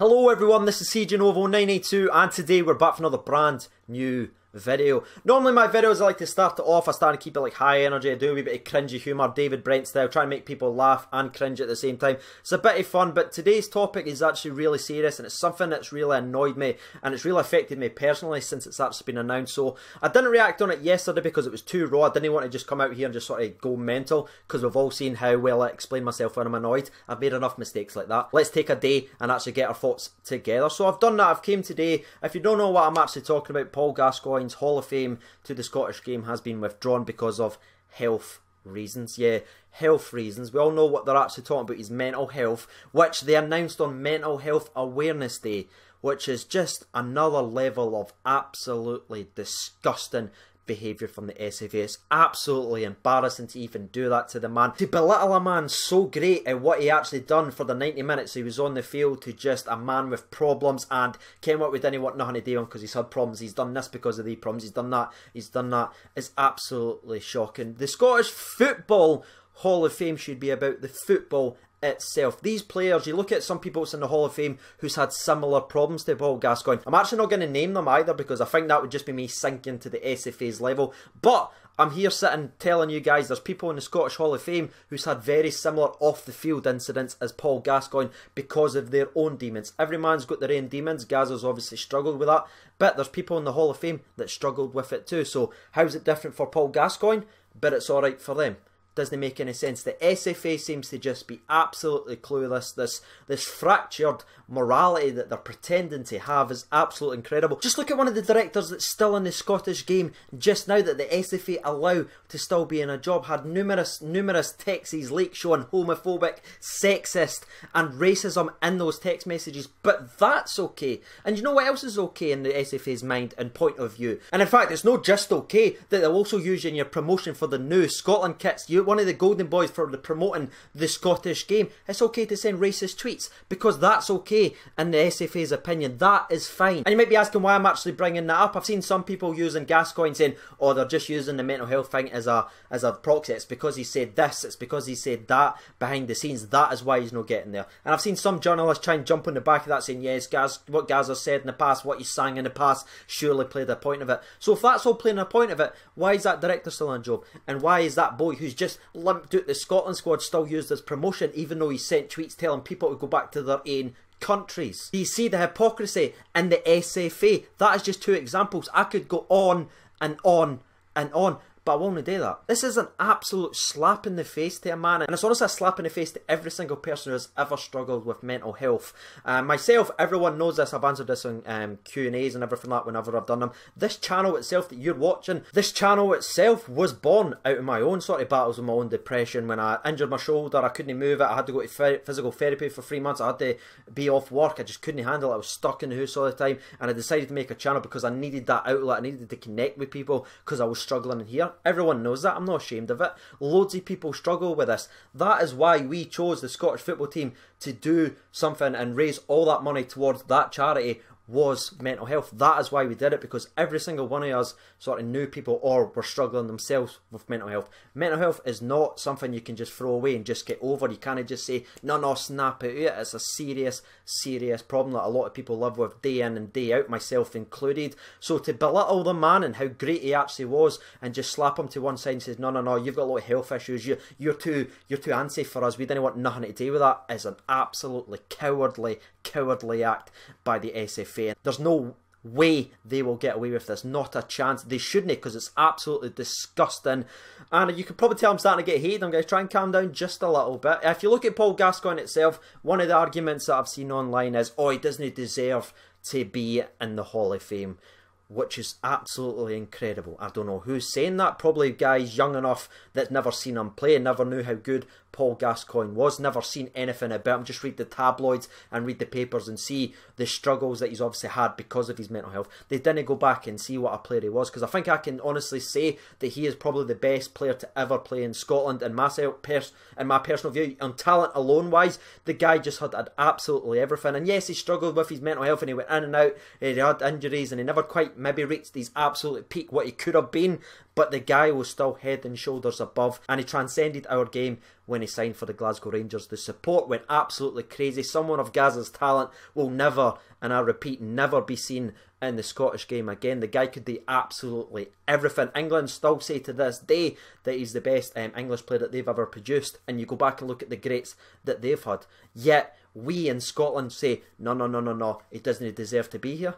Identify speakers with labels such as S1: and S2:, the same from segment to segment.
S1: Hello everyone, this is CJNovo982 and today we're back for another brand new video. Normally my videos I like to start it off, I start to keep it like high energy, I do a wee bit of cringy humour, David Brent style, try and make people laugh and cringe at the same time. It's a bit of fun, but today's topic is actually really serious and it's something that's really annoyed me and it's really affected me personally since it's actually been announced. So I didn't react on it yesterday because it was too raw. I didn't want to just come out here and just sort of go mental because we've all seen how well I explain myself when I'm annoyed. I've made enough mistakes like that. Let's take a day and actually get our thoughts together. So I've done that, I've came today. If you don't know what I'm actually talking about, Paul Gascoigne's Hall of Fame to the Scottish game has been withdrawn because of health reasons. Yeah, health reasons. We all know what they're actually talking about is mental health, which they announced on Mental Health Awareness Day, which is just another level of absolutely disgusting behaviour from the SFA. It's absolutely embarrassing to even do that to the man. To belittle a man so great at what he actually done for the 90 minutes he was on the field to just a man with problems and came up with didn't want nothing to do on because he's had problems, he's done this because of the problems, he's done that. It's absolutely shocking. The Scottish Football Hall of Fame should be about the football itself. These players, you look at some people that's in the Hall of Fame who's had similar problems to Paul Gascoigne. I'm actually not going to name them either because I think that would just be me sinking to the SFA's level. But I'm here sitting telling you guys there's people in the Scottish Hall of Fame who's had very similar off the field incidents as Paul Gascoigne because of their own demons. Every man's got their own demons. Gazza's obviously struggled with that, but there's people in the Hall of Fame that struggled with it too. So how's it different for Paul Gascoigne? But it's alright for them. Doesn't make any sense. The SFA seems to just be absolutely clueless. This fractured morality that they're pretending to have is absolutely incredible. Just look at one of the directors that's still in the Scottish game just now that the SFA allow to still be in a job, had numerous texts leaked showing homophobic, sexist and racism in those text messages, but that's okay. And you know what else is okay in the SFA's mind and point of view? And in fact, it's not just okay that they'll also use you in your promotion for the new Scotland kits. You one of the golden boys for promoting the Scottish game. It's okay to send racist tweets because that's okay in the SFA's opinion. That is fine. And you might be asking why I'm actually bringing that up. I've seen some people using Gascoigne saying, oh, they're just using the mental health thing as a proxy. It's because he said this, it's because he said that behind the scenes. That is why he's not getting there. And I've seen some journalists try and jump on the back of that saying, yes, what Gazza said in the past, what he sang in the past, surely played a point of it. So if that's all playing a point of it, why is that director still on job? And why is that boy who's just limped out the Scotland squad still used as promotion even though he sent tweets telling people to go back to their own countries? Do you see the hypocrisy in the SFA? That is just two examples. I could go on and on and on, but I won't do that. This is an absolute slap in the face to a man, and it's honestly a slap in the face to every single person who has ever struggled with mental health. Myself, everyone knows this, I've answered this on Q&As and everything like that whenever I've done them. This channel itself that you're watching, this channel itself was born out of my own sort of battles with my own depression. When I injured my shoulder, I couldn't move it, I had to go to physical therapy for 3 months, I had to be off work, I just couldn't handle it, I was stuck in the house all the time, and I decided to make a channel because I needed that outlet, I needed to connect with people because I was struggling in here. Everyone knows that. I'm not ashamed of it. Loads of people struggle with this. That is why we chose the Scottish football team to do something and raise all that money towards that charity was mental health. That is why we did it, because every single one of us sort of knew people or were struggling themselves with mental health. Mental health is not something you can just throw away and just get over. You can't just say, no, snap it out. It's a serious problem that a lot of people live with day in and day out, myself included. So to belittle the man and how great he actually was and just slap him to one side and say, no, you've got a lot of health issues, you're too antsy for us, we didn't want nothing to do with that, is an absolutely cowardly act by the SFA. There's no way they will get away with this, not a chance. They shouldn't, because it's absolutely disgusting. And you can probably tell I'm starting to get heated. I'm going to try and calm down just a little bit. If you look at Paul Gascoigne itself, one of the arguments that I've seen online is, oh, he doesn't deserve to be in the Hall of Fame, which is absolutely incredible. I don't know who's saying that. Probably guys young enough that never seen him play and never knew how good Paul Gascoigne was, never seen anything about him, just read the tabloids and read the papers and see the struggles that he's obviously had because of his mental health. They didn't go back and see what a player he was, because I think I can honestly say that he is probably the best player to ever play in Scotland, in my personal view. On talent alone wise, the guy just had absolutely everything. And yes, he struggled with his mental health and he went in and out, he had injuries and he never quite maybe reached his absolute peak, what he could have been, but the guy was still head and shoulders above, and he transcended our game when he signed for the Glasgow Rangers. The support went absolutely crazy. Someone of Gazza's talent will never, and I repeat, never be seen in the Scottish game again. The guy could do absolutely everything. England still say to this day that he's the best English player that they've ever produced, and you go back and look at the greats that they've had. Yet we in Scotland say, no, he doesn't deserve to be here.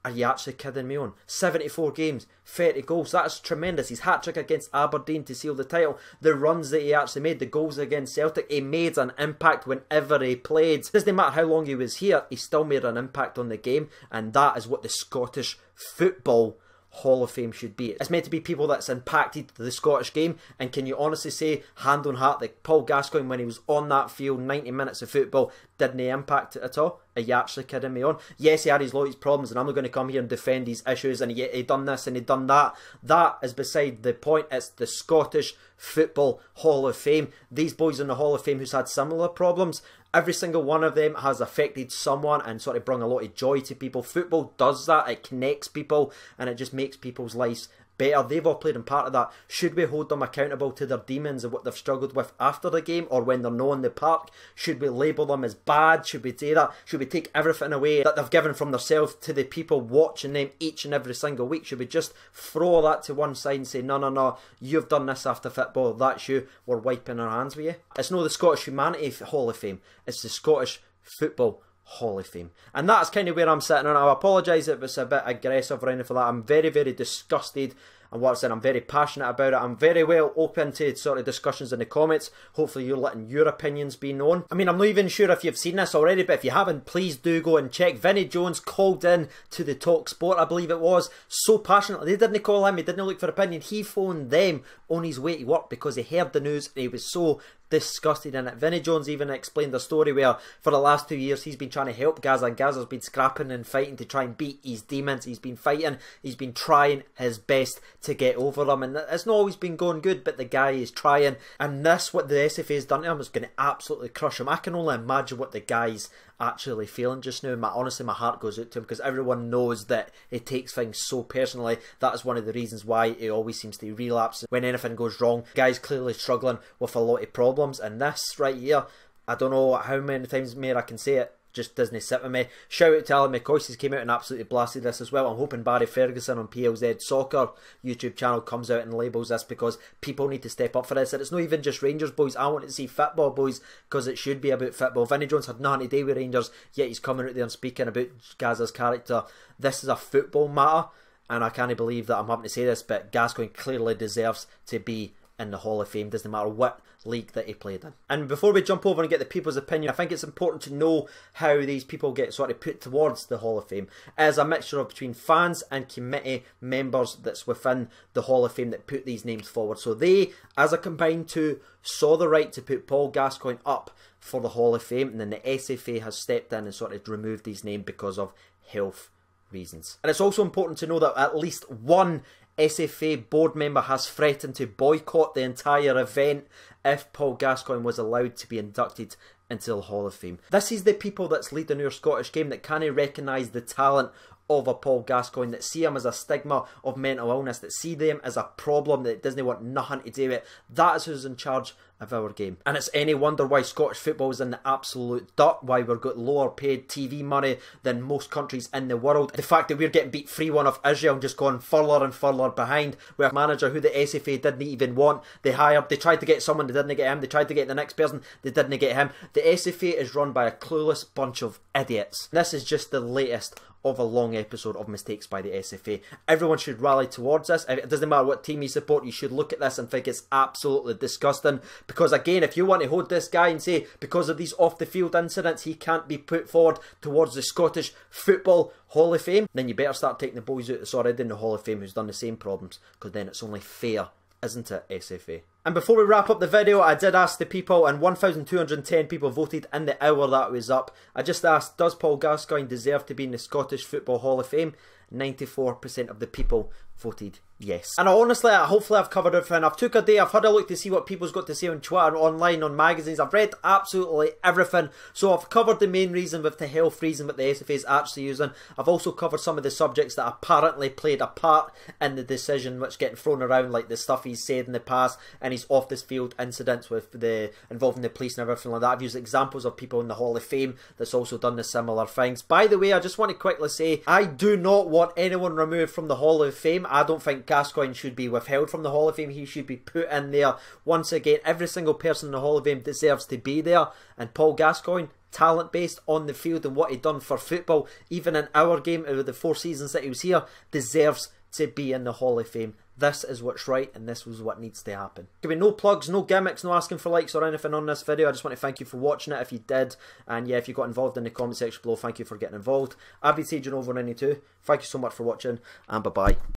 S1: Are you actually kidding me on? 74 games, 30 goals, that's tremendous. His hat-trick against Aberdeen to seal the title, the runs that he actually made, the goals against Celtic, he made an impact whenever he played. It doesn't matter how long he was here, he still made an impact on the game, and that is what the Scottish Football Hall of Fame should be. It's meant to be people that's impacted the Scottish game, and can you honestly say, hand on heart, that Paul Gascoigne, when he was on that field, 90 minutes of football, didn't he impact it at all? Are you actually kidding me on? Yes, he had his loads of problems, and I'm not going to come here and defend his issues, and he done this and he done that. That is beside the point. It's the Scottish Football Hall of Fame. These boys in the Hall of Fame who's had similar problems, every single one of them has affected someone and sort of brought a lot of joy to people. Football does that. It connects people, and it just makes people's lives better. They've all played in part of that. Should we hold them accountable to their demons and what they've struggled with after the game, or when they're not in the park? Should we label them as bad? Should we do that? Should we take everything away that they've given from themselves to the people watching them each and every single week? Should we just throw that to one side and say, no, you've done this after football, that's you, we're wiping our hands with you? It's not the Scottish Humanity Hall of Fame, it's the Scottish Football Hall of Fame. And that's kind of where I'm sitting on. I apologise if it's a bit aggressive or anything for that. I'm very, very disgusted, and what I said, I'm very passionate about it. I'm very well open to sort of discussions in the comments. Hopefully you're letting your opinions be known. I mean, I'm not even sure if you've seen this already, but if you haven't, please do go and check. Vinnie Jones called in to the Talk Sport, I believe it was, so passionately. They didn't call him, he didn't look for opinion. He phoned them on his way to work because he heard the news and he was so disgusted in it. Vinnie Jones even explained a story where for the last 2 years he's been trying to help Gazza, and Gazza's been scrapping and fighting to try and beat his demons. He's been fighting, he's been trying his best to get over them, and it's not always been going good, but the guy is trying, and this, what the SFA has done to him, is going to absolutely crush him. I can only imagine what the guy's actually feeling just now. Honestly, my heart goes out to him, because everyone knows that he takes things so personally. That is one of the reasons why he always seems to relapse when anything goes wrong. The guy's clearly struggling with a lot of problems, and this right here, I don't know how many times more I can say it, just doesn't sit with me. Shout out to Alan McCoy, he's came out and absolutely blasted this as well. I'm hoping Barry Ferguson on PLZ Soccer YouTube channel comes out and labels this, because people need to step up for this. And it's not even just Rangers boys, I want to see football boys, because it should be about football. Vinnie Jones had nothing to do with Rangers, yet he's coming out there and speaking about Gazza's character. This is a football matter, and I can't believe that I'm having to say this, but Gascoigne clearly deserves to be in the Hall of Fame, doesn't matter what league that he played in. And before we jump over and get the people's opinion, I think it's important to know how these people get sort of put towards the Hall of Fame. As a mixture of between fans and committee members that's within the Hall of Fame that put these names forward. So they, as a combined two, saw the right to put Paul Gascoigne up for the Hall of Fame, and then the SFA has stepped in and sort of removed his name because of health reasons. And it's also important to know that at least one SFA board member has threatened to boycott the entire event if Paul Gascoigne was allowed to be inducted into the Hall of Fame. This is the people that's leading our Scottish game, that can't recognise the talent of a Paul Gascoigne, that see him as a stigma of mental illness, that see them as a problem that doesn't want nothing to do with it. That is who's in charge of our game. And it's any wonder why Scottish football is in the absolute dirt, why we've got lower paid TV money than most countries in the world. The fact that we're getting beat 3-1 of Israel and just going further and further behind, with a manager who the SFA didn't even want. They tried to get someone, they didn't get him. They tried to get the next person, they didn't get him. The SFA is run by a clueless bunch of idiots. This is just the latest of a long episode of mistakes by the SFA. Everyone should rally towards this. It doesn't matter what team you support, you should look at this and think it's absolutely disgusting. Because again, if you want to hold this guy and say because of these off the field incidents he can't be put forward towards the Scottish Football Hall of Fame, then you better start taking the boys out that's already in the Hall of Fame who's done the same problems, because then it's only fair, isn't it, SFA? And before we wrap up the video, I did ask the people, and 1,210 people voted in the hour that was up. I just asked, does Paul Gascoigne deserve to be in the Scottish Football Hall of Fame? 94% of the people voted yes. And hopefully I've covered everything. I've took a day, I've had a look to see what people's got to say on Twitter, online, on magazines. I've read absolutely everything. So I've covered the main reason with the health reason that the SFA is actually using. I've also covered some of the subjects that apparently played a part in the decision which getting thrown around, like the stuff he's said in the past and his off this field incidents with the involving the police and everything like that. I've used examples of people in the Hall of Fame that's also done the similar things. By the way, I just want to quickly say, I do not want anyone removed from the Hall of Fame. I don't think Gascoigne should be withheld from the Hall of Fame. He should be put in there. Once again, every single person in the Hall of Fame deserves to be there. And Paul Gascoigne, talent based on the field and what he done for football, even in our game over the 4 seasons that he was here, deserves to be in the Hall of Fame. This is what's right, and this was what needs to happen. There be no plugs, no gimmicks, no asking for likes or anything on this video. I just want to thank you for watching it if you did. And yeah, if you got involved in the comment section below, thank you for getting involved. I've been Sage over 92. Thank you so much for watching, and bye-bye.